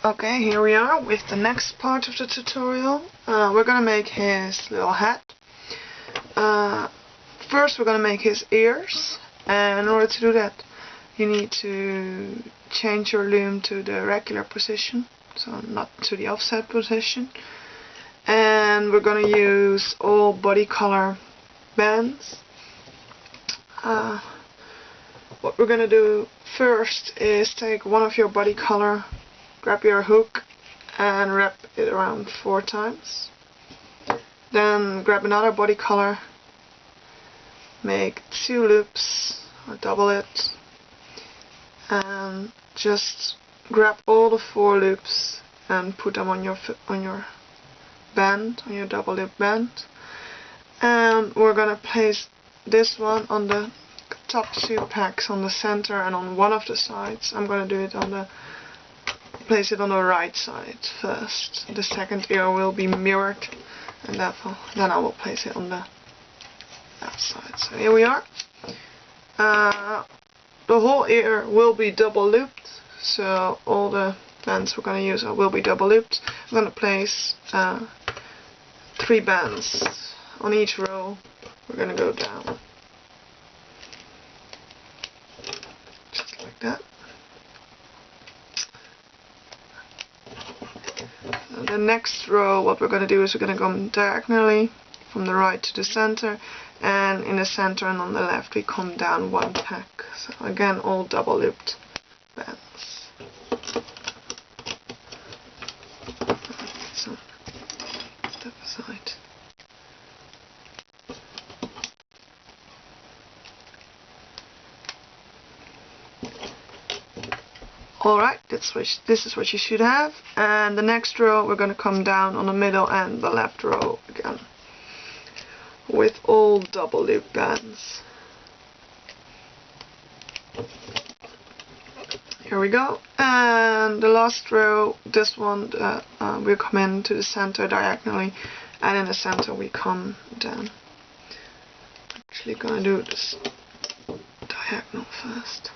Okay, here we are with the next part of the tutorial. We're gonna make his little hat. First we're gonna make his ears, and in order to do that you need to change your loom to the regular position, so not to the offset position. And we're gonna use all body color bands. What we're gonna do first is take one of your body color, grab your hook and wrap it around 4 times. Then grab another body color, make 2 loops or double it, and just grab all the 4 loops and put them on your band, on your double loop band. And we're gonna place this one on the top 2 packs on the center and on one of the sides. I'm gonna do it on the place it on the right side first. The second ear will be mirrored, and therefore then I will place it on the left side. So here we are. The whole ear will be double looped, so all the bands we're going to use will be double looped. I'm going to place 3 bands on each row. We're going to go down just like that. The next row, what we're going to do is we're going to come diagonally from the right to the center, and in the center and on the left we come down 1 pack. So again, all double looped bands. So step aside. Alright, this is what you should have. And the next row we're going to come down on the middle and the left row again with all double loop bands. Here we go. And the last row, this one, we come into the center diagonally, and in the center we come down. Actually going to do this diagonal first.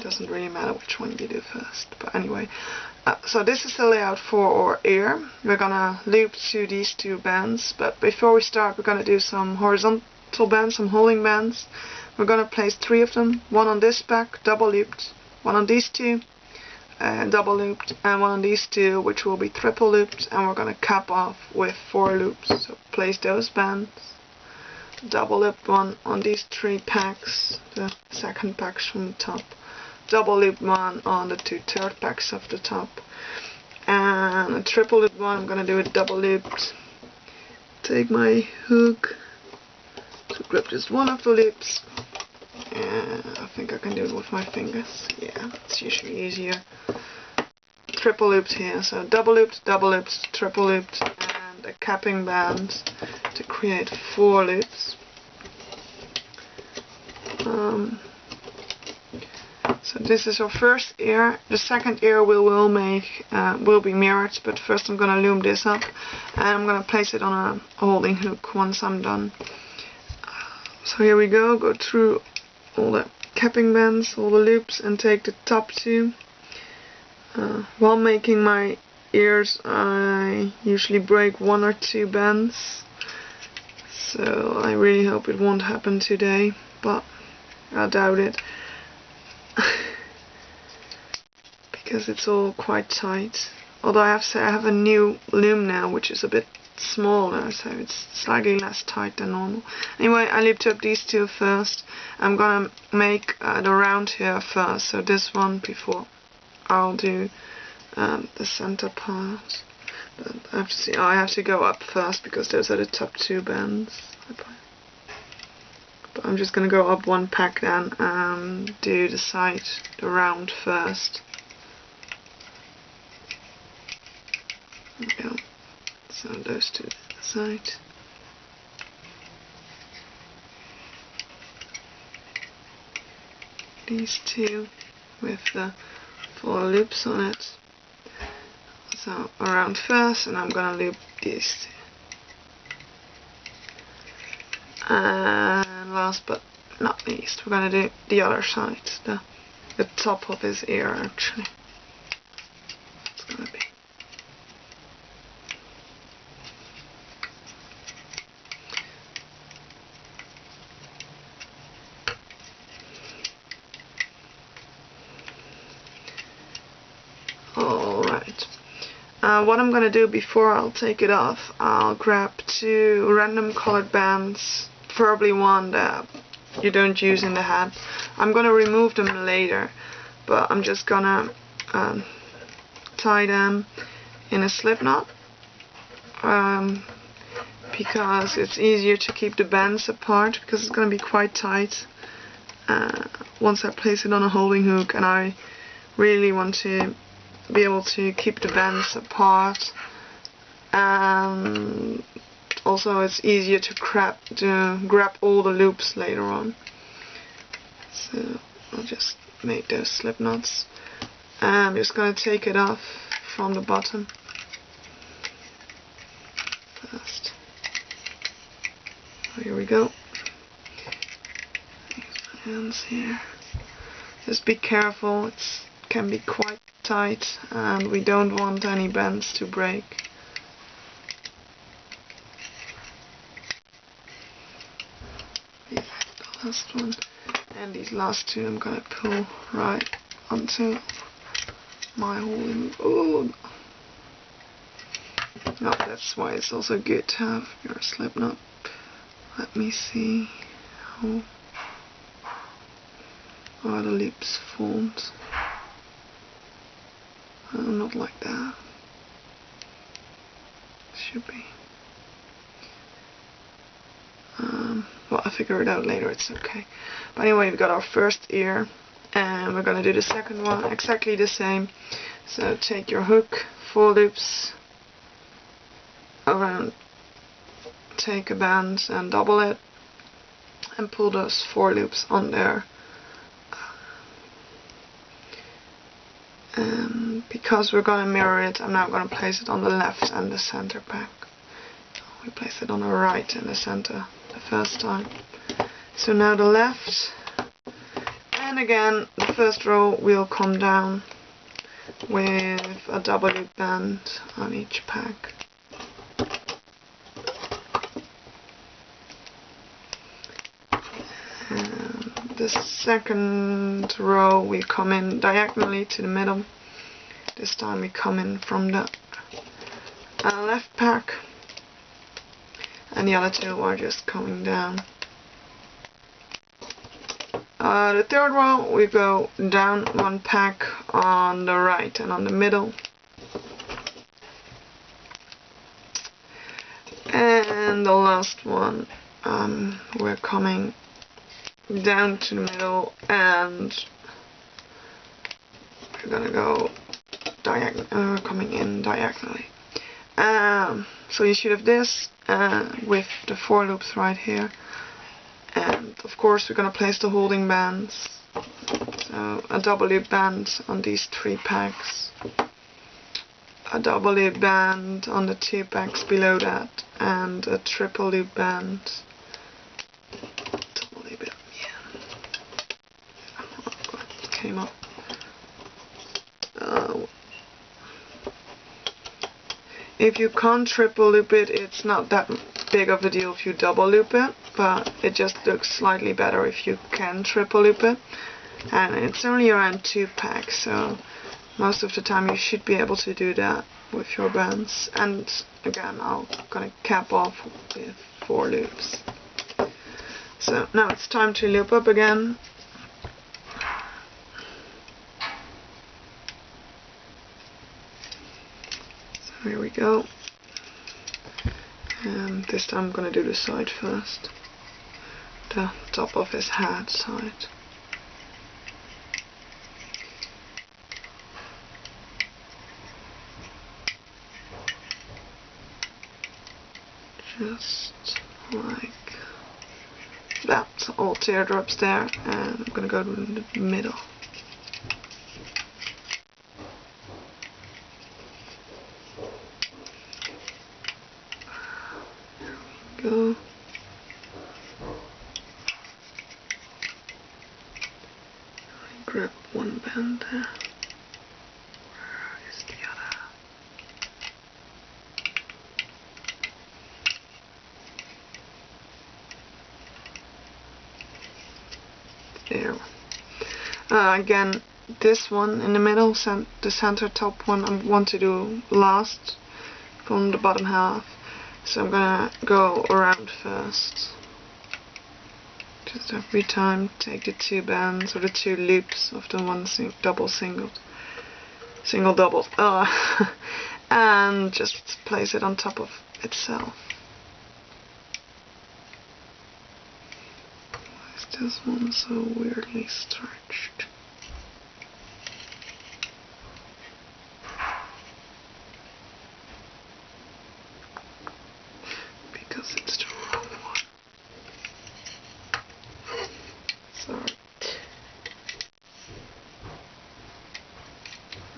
Doesn't really matter which one you do first, but anyway. So this is the layout for our ear. We're gonna loop to these 2 bands, but before we start we're gonna do some horizontal bands, some holding bands. We're gonna place 3 of them, 1 on this back, double looped, 1 on these 2, double looped, and 1 on these 2, which will be triple looped, and we're gonna cap off with 4 loops. So place those bands, double loop 1 on these 3 packs, the second packs from the top, double loop 1 on the 2 third packs of the top, and a triple loop 1. I'm gonna do it double looped. Take my hook to grab just one of the loops, and I think I can do it with my fingers. Yeah, it's usually easier. Triple looped here, so double looped, triple looped, and a capping band to create 4 loops. So this is our first ear. The second ear will be mirrored, but first I'm gonna loom this up, and I'm gonna place it on a holding hook once I'm done. So here we go. Go through all the capping bands, all the loops, and take the top 2. While making my ears, I usually break 1 or 2 bands, so I really hope it won't happen today, but I doubt it. Because it's all quite tight. Although I have to say I have a new loom now, which is a bit smaller, so it's slightly less tight than normal. Anyway, I looped up these 2 first. I'm gonna make the round here first, so this one before I'll do the center part. But I have to see. I have to go up first because those are the top 2 bands. But I'm just gonna go up 1 pack then and do the side, the round first. There we go. So those 2 to the side. These 2 with the 4 loops on it. So around first, and I'm gonna loop these 2. And last but not least, we're gonna do the other side, the the top of his ear actually. It's gonna be. Alright. What I'm gonna do before I'll take it off, I'll grab 2 random colored bands, preferably one that you don't use in the hat. I'm gonna remove them later, but I'm just gonna tie them in a slip knot, because it's easier to keep the bands apart, because it's gonna be quite tight once I place it on a holding hook, and I really want to be able to keep the bands apart. Also it's easier to grab all the loops later on. So I'll just make those slip knots. I'm just going to take it off from the bottom first. Here we go. My hands here. Just be careful, it can be quite tight and we don't want any bands to break. The last one, and these last 2 I'm gonna pull right onto my holding. Oh no, that's why it's also good to have your slip knot. Let me see how are the loops formed. Not like that. Should be. Well, I'll figure it out later, it's okay. But anyway, we've got our first ear, and we're gonna do the second one exactly the same. So take your hook, 4 loops around, take a band and double it, and pull those 4 loops on there. And because we're gonna mirror it, I'm now gonna place it on the left and the center pack. We place it on the right and the center the first time. So now the left, and again the first row will come down with a double loop band on each pack. And the second row we come in diagonally to the middle. This time we come in from the left pack, and the other 2 are just coming down. The third row we go down 1 pack on the right and on the middle, and the last one we're coming down to the middle, and we're gonna go coming in diagonally. So you should have this with the 4 loops right here, and of course we're going to place the holding bands. So a double loop band on these 3 packs, a double loop band on the 2 packs below that, and a triple loop band. Double loop it, yeah. Oh, it came up. If you can't triple loop it, it's not that big of a deal if you double loop it, but it just looks slightly better if you can triple loop it. And it's only around 2 packs, so most of the time you should be able to do that with your bands. And again, I'm gonna cap off with 4 loops. So now it's time to loop up again. Here we go, and this time I'm going to do the side first, the top of his hat side. Just like that, all teardrops there, and I'm going to go to the middle. Go. Grab one And where is the other? There. Again, this one in the middle, the center top one, I want to do last from the bottom half. So I'm gonna go around first. Just every time take the 2 bands or the 2 loops of the one double single double and just place it on top of itself. Why is this one so weirdly stretched? Because it's the wrong one. Sorry.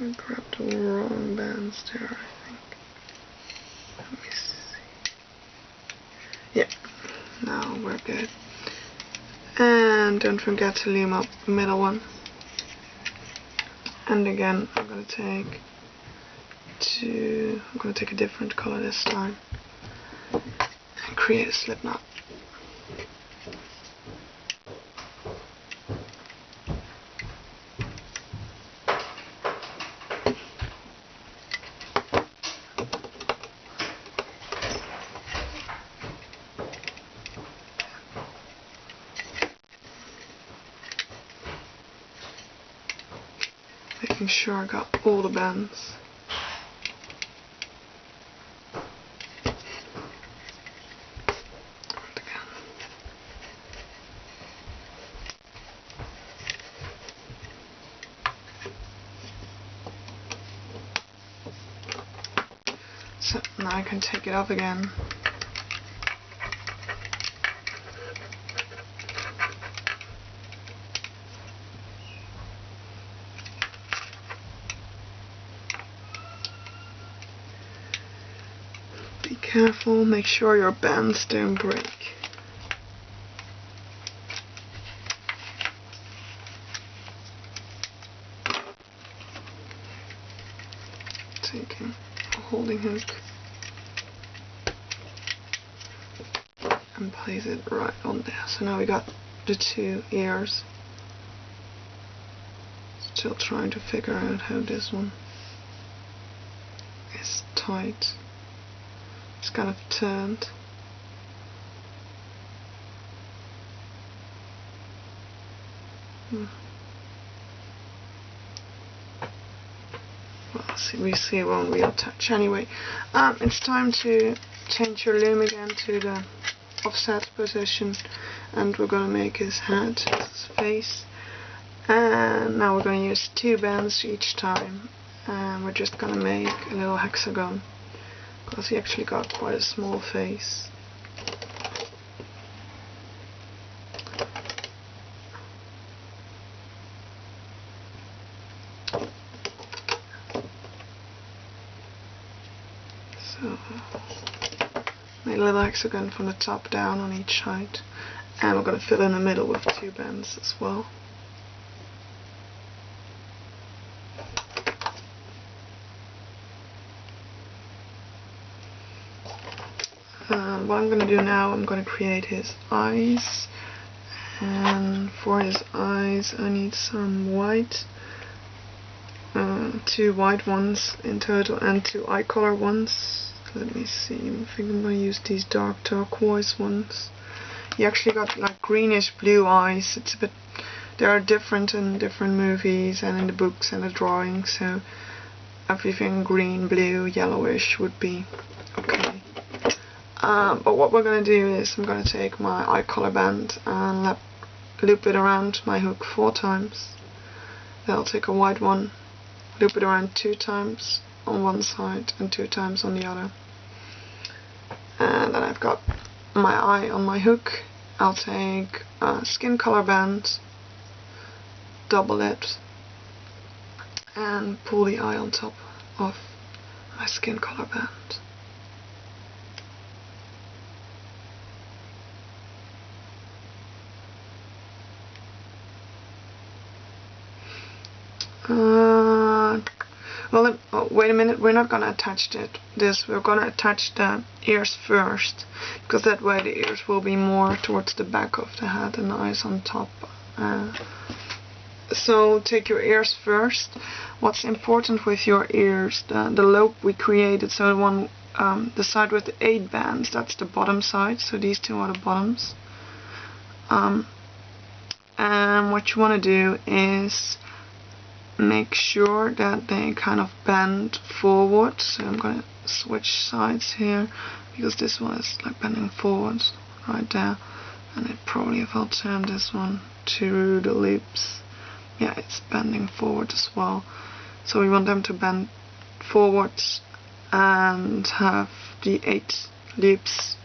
I grabbed the wrong bands there, I think. Let me see. Yeah, now we're good. And don't forget to loom up the middle one. And again, I'm gonna take a different color this time and create a slip knot. Making sure I got all the bands. And again. So now I can take it off again. Be careful, make sure your bands don't break. Taking a holding hook and place it right on there. So now we got the 2 ears. Still trying to figure out how this one is tight. It's kind of turned. Well, we see when we attach. Anyway, it's time to change your loom again to the offset position, and we're going to make his head, his face. And now we're going to use 2 bands each time, and we're just going to make a little hexagon because he actually got quite a small face. So, made a little hexagon from the top down on each side, and we're going to fill in the middle with 2 bands as well. What I'm going to do now, I'm going to create his eyes, and for his eyes I need some white, 2 white ones in total and 2 eye color ones. Let me see, I think I'm going to use these dark turquoise ones. He actually got like greenish blue eyes. It's a bit, they are different in different movies and in the books and the drawings, so everything green, blue, yellowish would be okay. But what we're going to do is I'm going to take my eye color band and loop it around my hook 4 times. Then I'll take a white one, loop it around 2 times on one side and 2 times on the other. And then I've got my eye on my hook. I'll take a skin color band, double it, and pull the eye on top of my skin color band. Well, oh, wait a minute, we're not gonna attach this, we're gonna attach the ears first, because that way the ears will be more towards the back of the head and the eyes on top. So take your ears first. What's important with your ears, the lobe we created, so the one, the side with the 8 bands, that's the bottom side, so these two are the bottoms. And what you want to do is make sure that they kind of bend forward. So I'm going to switch sides here, because this one is like bending forwards right there, and it probably, if I'll turn this one to the loops, yeah, it's bending forward as well. So we want them to bend forwards and have the 8 loops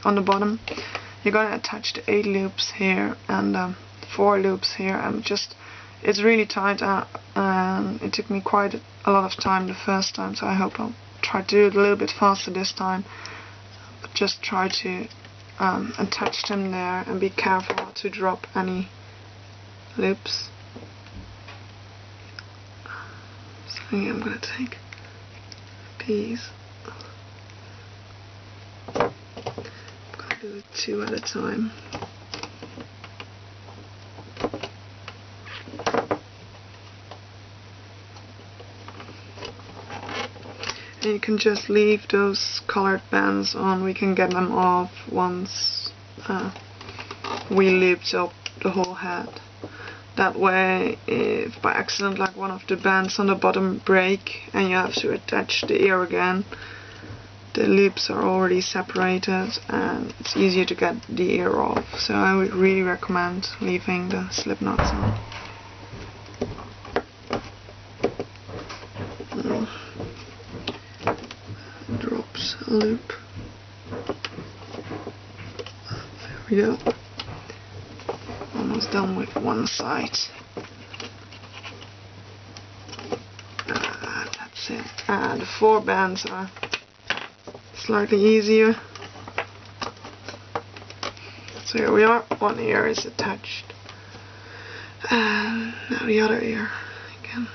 on the bottom. You're going to attach the 8 loops here and 4 loops here, and just, it's really tight, and it took me quite a lot of time the first time, so I hope I'll try to do it a little bit faster this time. But just try to attach them there and be careful not to drop any loops. So yeah, I'm going to take these. I'm going to do it 2 at a time. And you can just leave those colored bands on. We can get them off once we looped up the whole head. That way, if by accident like one of the bands on the bottom break and you have to attach the ear again, the loops are already separated and it's easier to get the ear off. So I would really recommend leaving the slip knots on. Drops a loop. There we go. Almost done with one side. That's it. The 4 bands are slightly easier. So here we are. One ear is attached. And now the other ear again.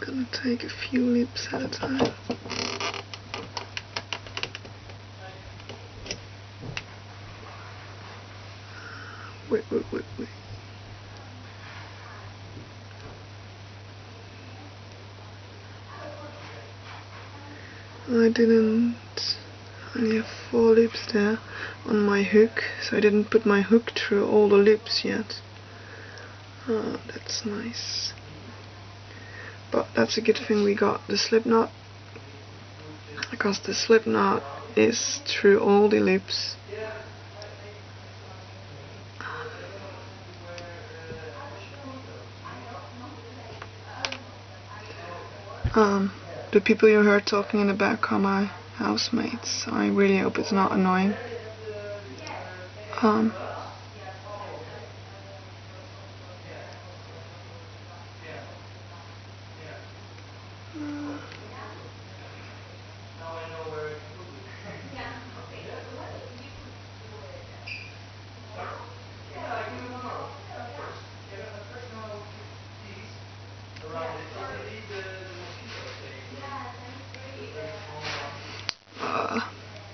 I'm gonna take a few loops at a time. Wait. I only have 4 loops there on my hook, so I didn't put my hook through all the loops yet. Oh, that's nice. But that's a good thing we got the slip knot, because the slip knot is through all the loops. The people you heard talking in the back are my housemates. I really hope it's not annoying.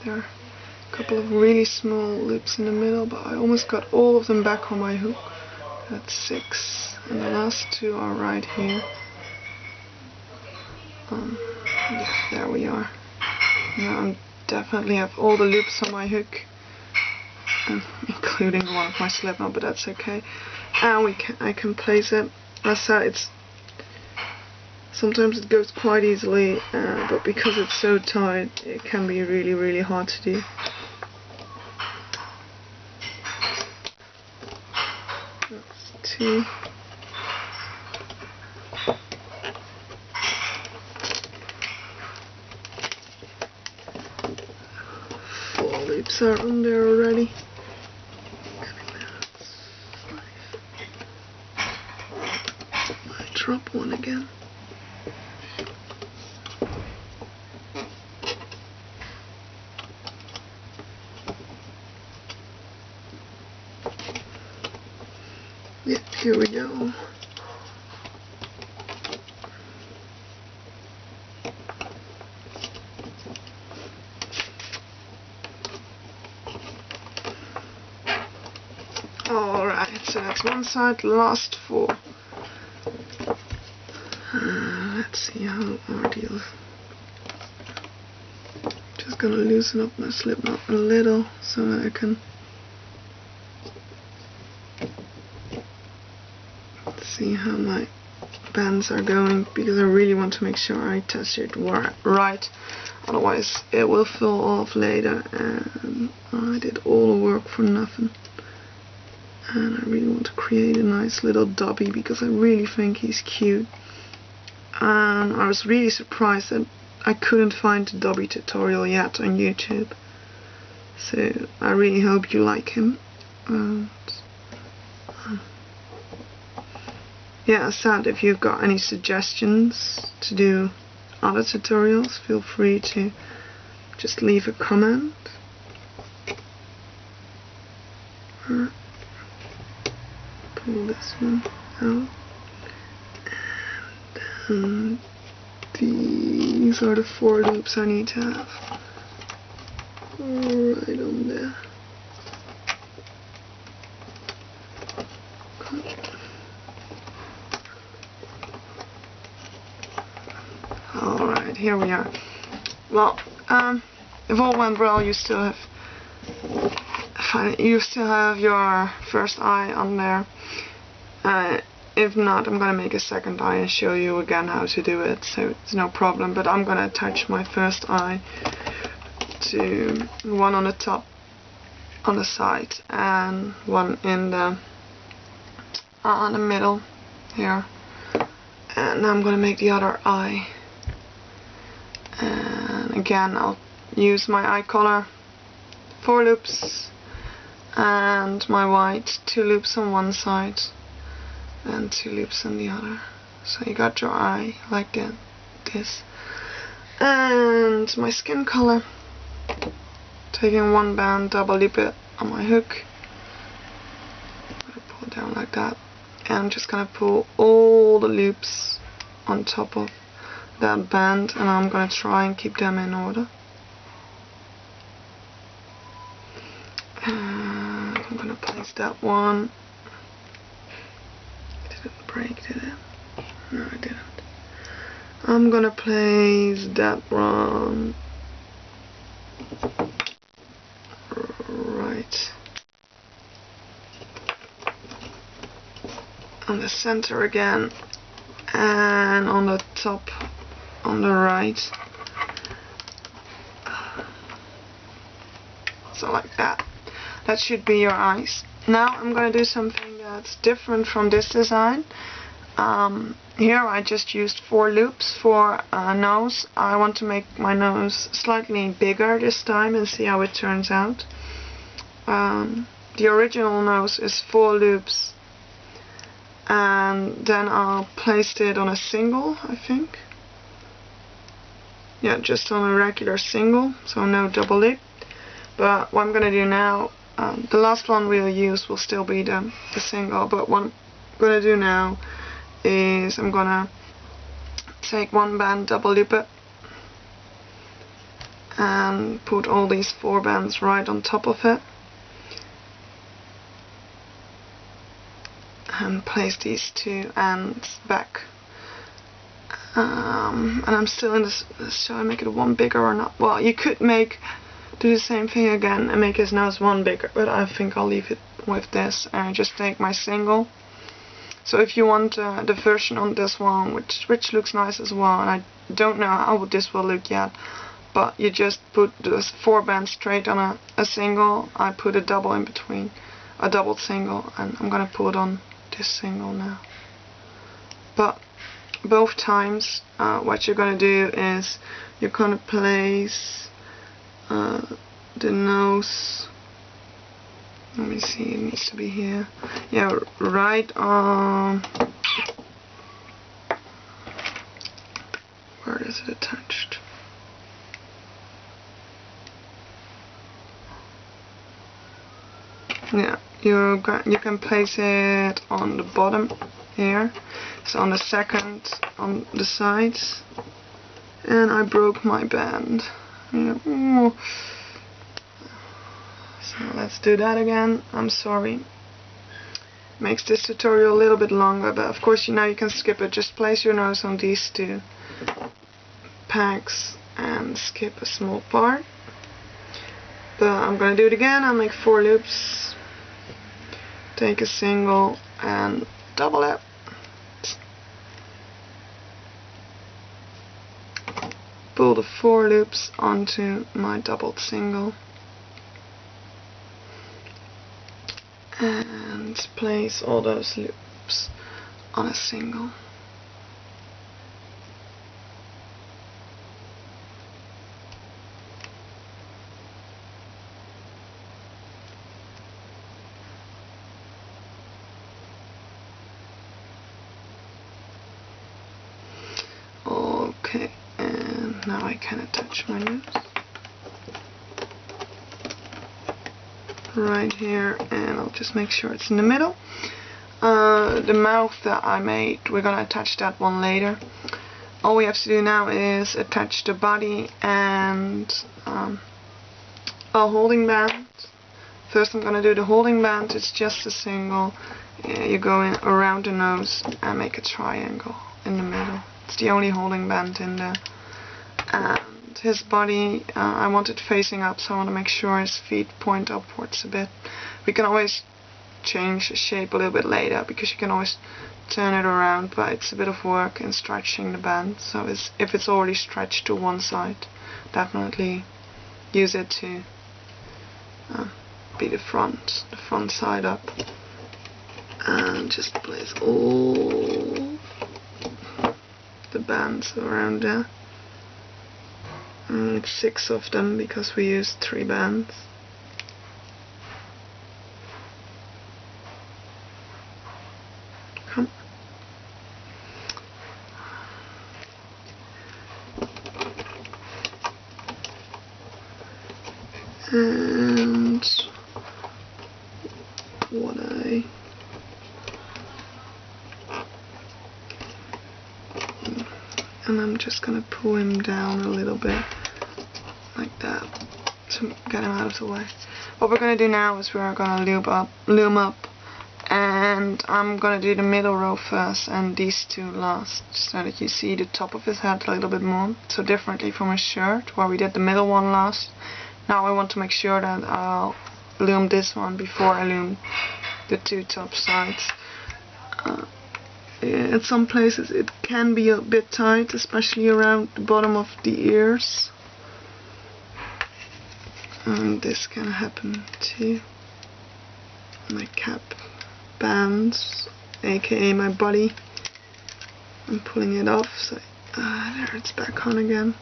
There are a couple of really small loops in the middle, but I almost got all of them back on my hook. That's 6, and the last 2 are right here. Yeah, there we are. Now I definitely have all the loops on my hook, including one of my slip knot, but that's okay. And I can place it. As I said, sometimes it goes quite easily, but because it's so tight, it can be really, really hard to do. That's 2. 4 loops are on there already. I drop one again. Here we go. Alright, so that's one side, last 4. Let's see how our deal. Just gonna loosen up my slip knot a little so that I can see how my bands are going, because I really want to make sure I test it right, otherwise it will fall off later and I did all the work for nothing. And I really want to create a nice little Dobby because I really think he's cute. And I was really surprised that I couldn't find the Dobby tutorial yet on YouTube. So I really hope you like him. And yeah, as said, if you've got any suggestions to do other tutorials, feel free to just leave a comment. Pull this one out. And these are the 4 loops I need to have right on there. Alright, here we are. Well, if all went well, you still have your first eye on there. If not, I'm gonna make a second eye and show you again how to do it, so it's no problem. But I'm gonna attach my first eye to one on the top, on the side, and one in the middle here. And I'm gonna make the other eye. And again, I'll use my eye color, 4 loops, and my white, 2 loops on one side and 2 loops on the other. So you got your eye like this. And my skin color, taking 1 band, double loop it on my hook, pull it down like that, and I'm just gonna pull all the loops on top of that band, and I'm gonna try and keep them in order. And I'm gonna place that one. Break, did it? No, I didn't. I'm gonna place that one right on the center again, and on the top on the right. So like that. That should be your eyes. Now I'm gonna do something that's different from this design. Here I just used 4 loops for a nose. I want to make my nose slightly bigger this time and see how it turns out. The original nose is 4 loops, and then I'll place it on a single, I think. Yeah, just on a regular single, so no double loop. But what I'm gonna do now, the last one we'll use will still be the single, but what I'm gonna do now is I'm gonna take 1 band, double loop it, and put all these 4 bands right on top of it, and place these 2 ends back. And I'm still in this. Shall I make it 1 bigger or not? Well, you could do the same thing again and make his nose 1 bigger, but I think I'll leave it with this and just take my single. So if you want the version on this one, which looks nice as well, and I don't know how this will look yet, but you just put those 4 bands straight on a single. I put a double in between, a doubled single, and I'm gonna put on this single now. But both times, what you're gonna do is you're gonna place the nose. Let me see, it needs to be here. Yeah, right on. Where is it attached? Yeah, you can place it on the bottom here, so on the second on the sides, and I broke my band. Yeah. So let's do that again. I'm sorry. Makes this tutorial a little bit longer, but of course now you can skip it. Just place your nose on these two pegs and skip a small part. But I'm gonna do it again. I'll make 4 loops. Take a single and double it. Pull the 4 loops onto my doubled single. And place all those loops on a single. Okay, and now I can attach my nose right here, and I'll just make sure it's in the middle. The mouth that I made, we're gonna attach that one later. All we have to do now is attach the body and a holding band. First I'm gonna do the holding band. It's just a single. You go in around the nose and make a triangle in the middle. It's the only holding band in there. And his body, I want it facing up, so I want to make sure his feet point upwards a bit. We can always change the shape a little bit later, because you can always turn it around, but it's a bit of work in stretching the band. So if it's already stretched to one side, definitely use it to be the front side up. And just place all the bands around there. It's 6 of them because we used 3 bands. Come. And what and I'm just gonna pull him down a little bit like that to get him out of the way. What we're gonna do now is we're gonna loom up, and I'm gonna do the middle row first and these 2 last, so that you see the top of his head a little bit more. So differently from his shirt, where we did the middle one last. Now I want to make sure that I'll loom this one before I loom the 2 top sides. At some places it can be a bit tight, especially around the bottom of the ears. And this can happen too. My cap bands, aka my body. I'm pulling it off, so there it's back on again.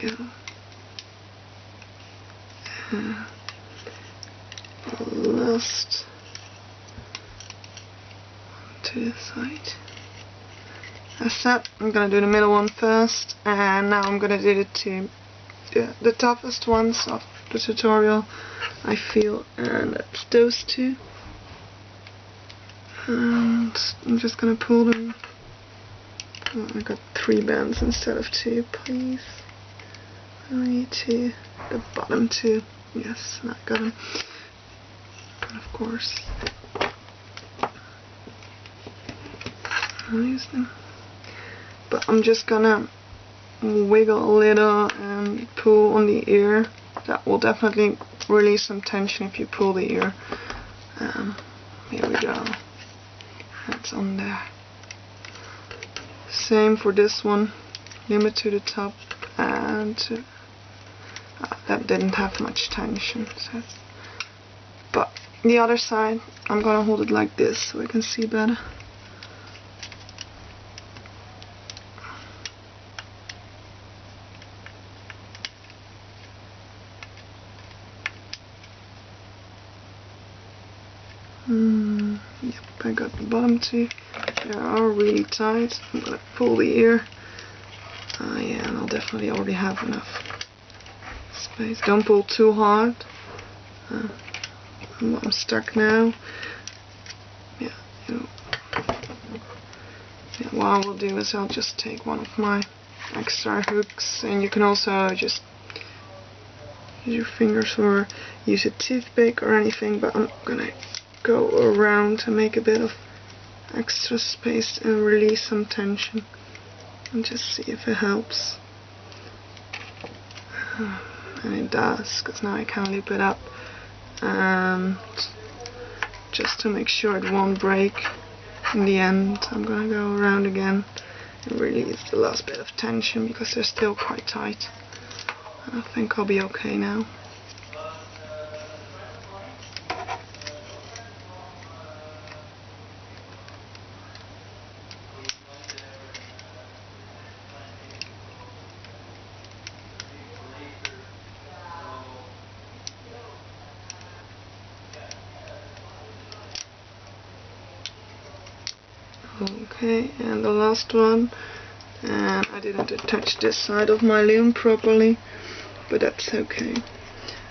There we go. Last to the side. That's that. I'm gonna do the middle one first, and now I'm gonna do the toughest ones of the tutorial, I feel, and that's those 2. And I'm just gonna pull them. Oh, I got 3 bands instead of 2, please. I need to the bottom 2. Yes, I got them. And of course, I'll use them. But I'm just gonna wiggle a little and pull on the ear. That will definitely release some tension if you pull the ear. Here we go. That's on there. Same for this one. Loom it to the top, and that didn't have much tension. So. But the other side, I'm gonna hold it like this so I can see better. Yep, I got the bottom 2. They are really tight. I'm gonna pull the ear. Yeah, and I'll definitely already have enough space. Don't pull too hard. I'm stuck now. Yeah, what I will do is I'll just take one of my extra hooks, and you can also just use your fingers or use a toothpick or anything, but I'm gonna go around to make a bit of extra space and release some tension and just see if it helps. And it does, because now I can loop it up, and just to make sure it won't break in the end, I'm gonna go around again and release the last bit of tension because they're still quite tight. And I think I'll be okay now. Okay, and the last one, and I didn't attach this side of my loom properly, but that's okay.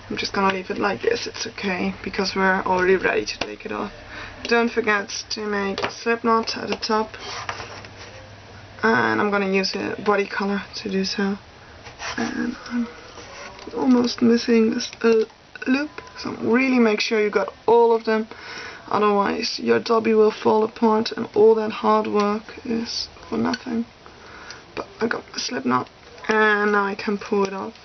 I'm just gonna leave it like this, it's okay, because we're already ready to take it off. Don't forget to make a slip knot at the top, and I'm gonna use a body color to do so. And I'm almost missing this loop, so really make sure you got all of them. Otherwise your Dobby will fall apart and all that hard work is for nothing. But I got my slip knot and now I can pull it off.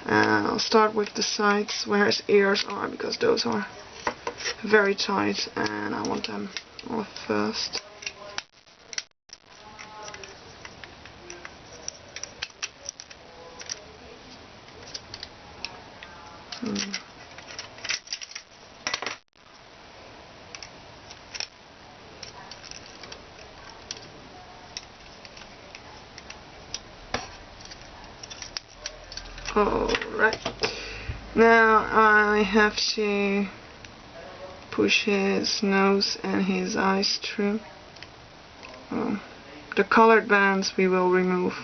And I'll start with the sides where his ears are, because those are very tight and I want them off first. Alright, now I have to push his nose and his eyes through. The colored bands we will remove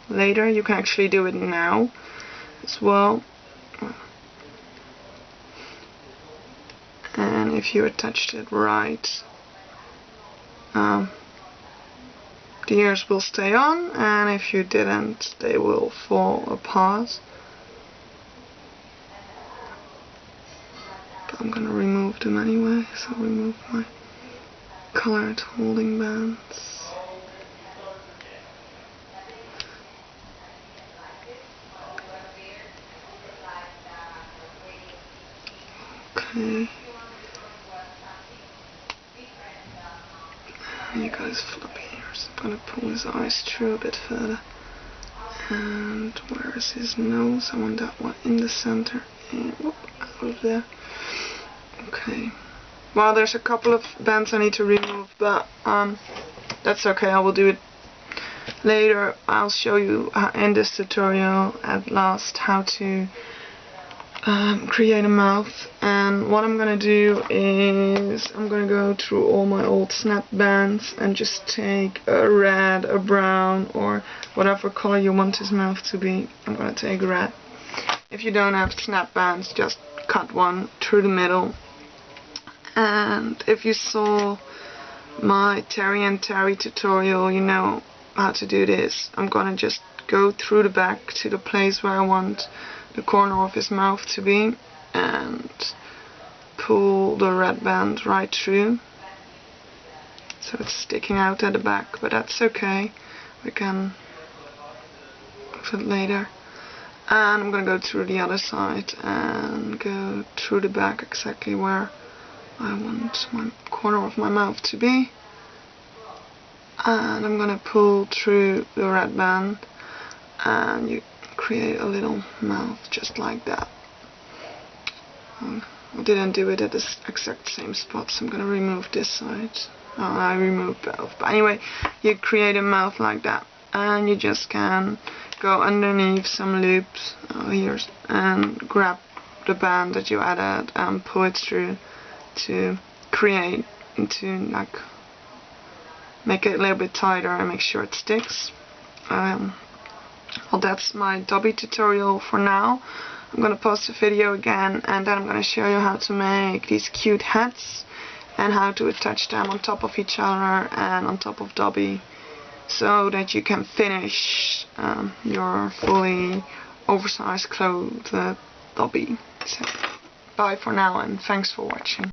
later. You can actually do it now as well. And if you attached it right, the ears will stay on, and if you didn't, they will fall apart. But I'm gonna remove them anyway, so remove my colored holding bands. Okay. You guys floppy ears. I'm gonna pull his eyes through a bit further. And where is his nose? I want that one in the center. And whoop, out of there. Okay. Well, there's a couple of bands I need to remove, but that's okay. I will do it later. I'll show you in this tutorial at last how to create a mouth. And what I'm gonna do is I'm gonna go through all my old snap bands and just take a red, a brown, or whatever color you want his mouth to be. I'm gonna take red. If you don't have snap bands, just cut one through the middle. And if you saw my Terry and Terry tutorial, you know how to do this. I'm gonna just go through the back to the place where I want the corner of his mouth to be and pull the red band right through, so it's sticking out at the back, but that's okay, we can fix it later. And I'm gonna go through the other side and go through the back exactly where I want my corner of my mouth to be, and I'm gonna pull through the red band and you create a little mouth just like that. I didn't do it at the exact same spot, so I'm gonna remove this side. I removed both, but anyway, you create a mouth like that, and you just can go underneath some loops here and grab the band that you added and pull it through to create into like make it a little bit tighter and make sure it sticks. Well, that's my Dobby tutorial for now. I'm gonna post a video again, and then I'm gonna show you how to make these cute hats and how to attach them on top of each other and on top of Dobby, so that you can finish your fully oversized clothed Dobby. So, bye for now, and thanks for watching.